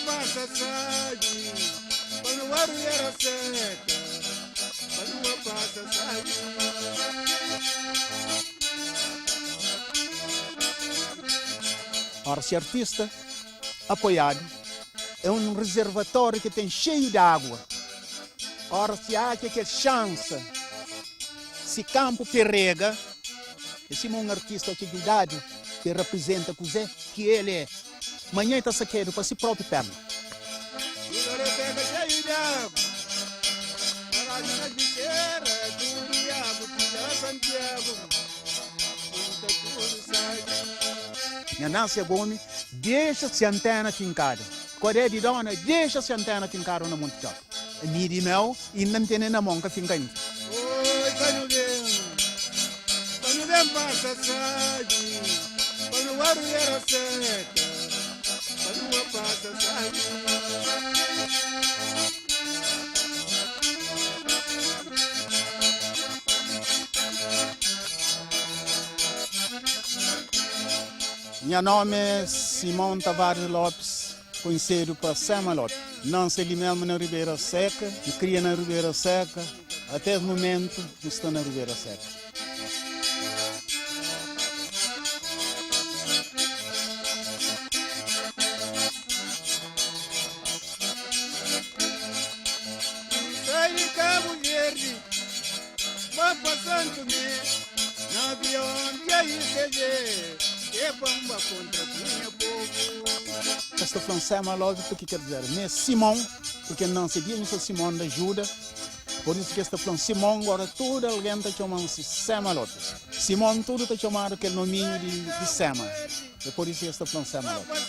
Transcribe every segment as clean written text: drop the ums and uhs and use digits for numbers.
passa sabe, quando o ar era seca, quando o passa sabe. Ora, se artista apoiado é um reservatório que tem cheio de água. Ora, se há que chance, se campo perrega, esse é um artista de idade que representa Cusé, que ele é. Amanhã está saqueiro para si próprio perna. Minha Nácia Gomes deixa-se antena fincada. Coré de dona deixa-se antena fincada na Monte Chato. Ni de mel e não tem na mão que finca ainda. Oi, quando vem passa sabe, quando o ar era seca, quando o passa sabe. Meu nome é Simão Tavares Lopes, conhecido para Sema Lopes. Nasci ali mesmo na Ribeira Seca, me cria na Ribeira Seca, até o momento estou na Ribeira Seca. Sai de Cabo Verde, vai para Santo Mé, no avião de ICG. É bomba contra o meu povo. Esta falando Sema Lopes, o que quer dizer? Não é Simão, porque não se diz que Simão da ajuda. Por isso que esta falando Simão, agora toda alguém está chamando-se Sema Lopes. Simão tudo está chamando aquele nominho de Sema. É por isso que esta falando Sema Lopes.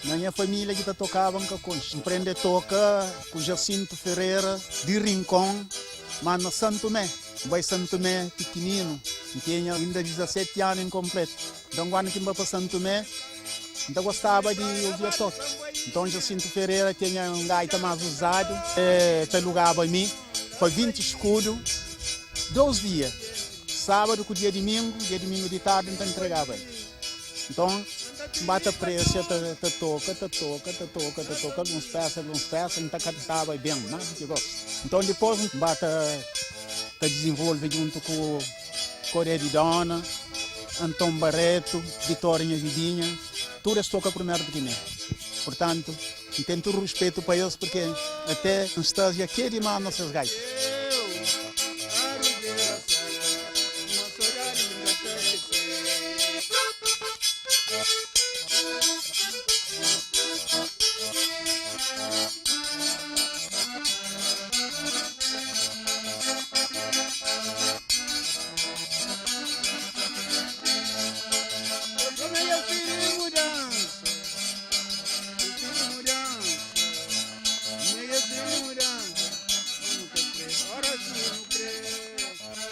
Na minha família que tocava com empreende toca com Jacinto Ferreira de Rincón, mas na Santo Tomé, vai Santo Tomé pequenino, tinha ainda 17 anos incompleto. Então quando que vai para Santo Tomé, então gostava de ouvir toque. Então Jacinto Ferreira tinha um gaita mais usado, que alugava a mim para 20 escudos, 2 dias, sábado com dia domingo de tarde, então entregava. Então bate a preço, toca, alguns peças, então cantava bem, nada que gosto. Então depois bate desenvolve junto com o Coré de Dona, Antão Barreto, Vitória Vidinha, tudo eles tocam primeiro pequeno. Portanto, tenho todo respeito para eles, porque até não está aqui de mão nossas gaitas.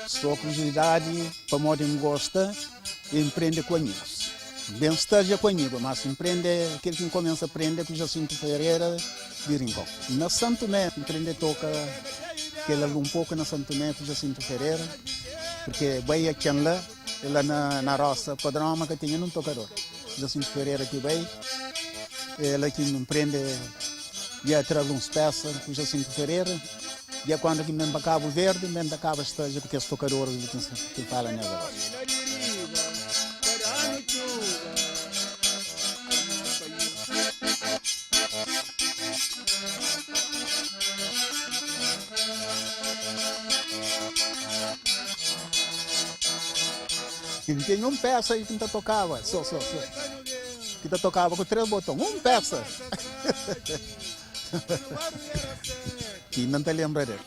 Sua curiosidade, para modo em gosta, empreende com amigos. Bem esteja comigo, mas empreende, aquele que começa a aprender com Jacinto Ferreira de Rincón. Na Santo Tomé, empreende toca, que ele um pouco na Santo Tomé com Jacinto Ferreira, porque vai aqui lá, ele na roça, padrão, mas que tinha um tocador. Jacinto Ferreira que vai, ele que empreende, ia trazer algumas peças com Jacinto Ferreira. E é quando que vem para Cabo Verde, vem para Cabo Esteja, porque esse tocador que fala nessa voz. E tem uma peça aí que ainda tocava, só. Que ainda tocava com 3 botões, uma peça. Que não te lembra dele.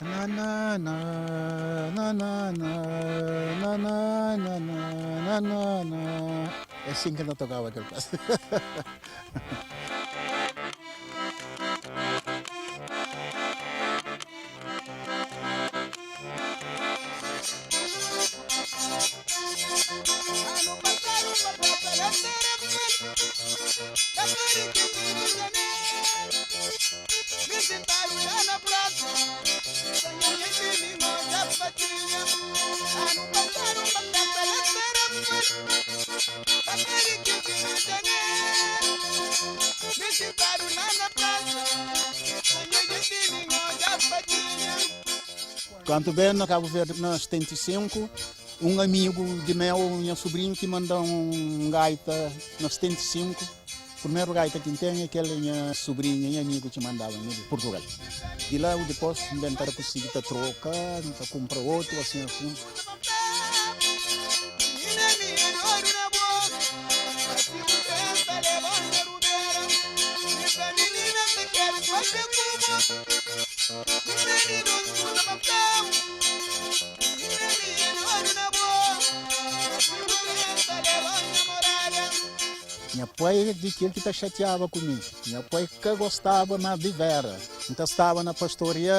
Na na na na na na na na na na na. É assim que não tocava aquele passo. Quando bem na Cabo Verde, na 75, um amigo de meu, minha sobrinho, que mandou um gaita na 75. O primeiro gaita que tem é aquele minha sobrinha e amigo que mandava de Portugal. E lá depois inventaram conseguir trocar, comprar outro, assim. Minha pai dizia que chateava comigo. Minha pai que gostava mais de vera. Então estava na pastoria,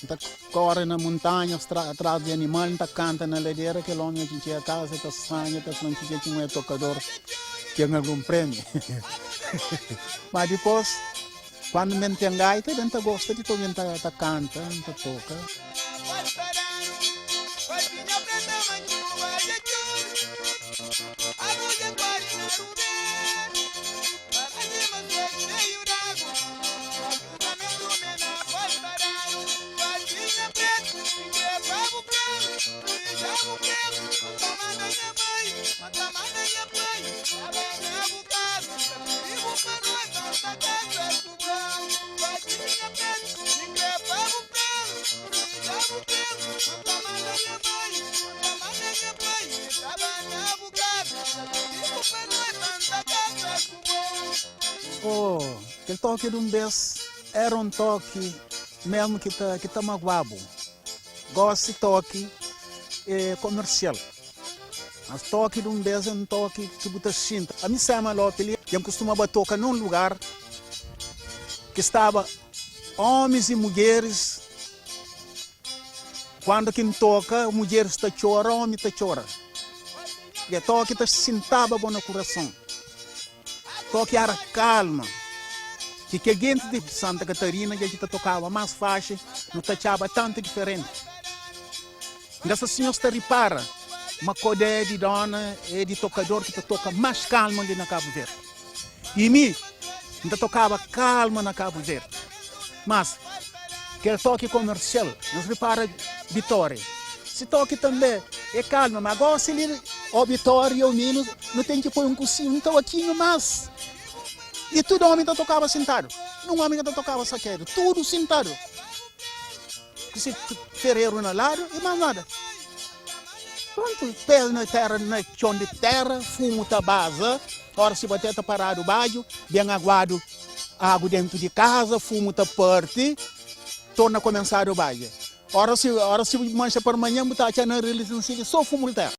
então corre na montanha, atrás de animais, então canta na ladeira, que longe a gente tinha casa, então sanha, então não tinha um tocador, tinha algum prêmio. Mas depois, quando me tem gaita, então gosta de todo mundo canta, toca. Aquele toque de um beijo era um toque mesmo que tá magoado. Gosto de toque comercial. Mas toque de um beijo é um toque que você sente. A mim chama Lopeli, eu costumava tocar num lugar que estava homens e mulheres. Quando quem toca, a mulher está chora, o homem está chora. E toque está sentava no coração. Toque era calma. Que a gente de Santa Catarina, a gente tocava mais fácil, não tocava tanto diferente. Essa senhora está repara, uma codeia de dona e de tocador que toca mais calma ali na Cabo Verde. E mim, ainda tocava calma na Cabo Verde. Mas, aquele toque comercial, nós repara Vitória. Se toque também é calma, mas agora se ele, o Vitória e o Minas, não tem que pôr um cocinho, então aqui no mais. E todo homem que tocava sentado. Não homem que tocava saqueiro. Tudo sentado. Se ferreiro na lado e mais nada. Pronto, pé na terra, na chão de terra, fumo da base. Ora se bater tá parado baixo, bem aguado, água dentro de casa, fumo da parte, torna a começar o baile. Ora se mancha para amanhã, botar na religião, só fumo de terra.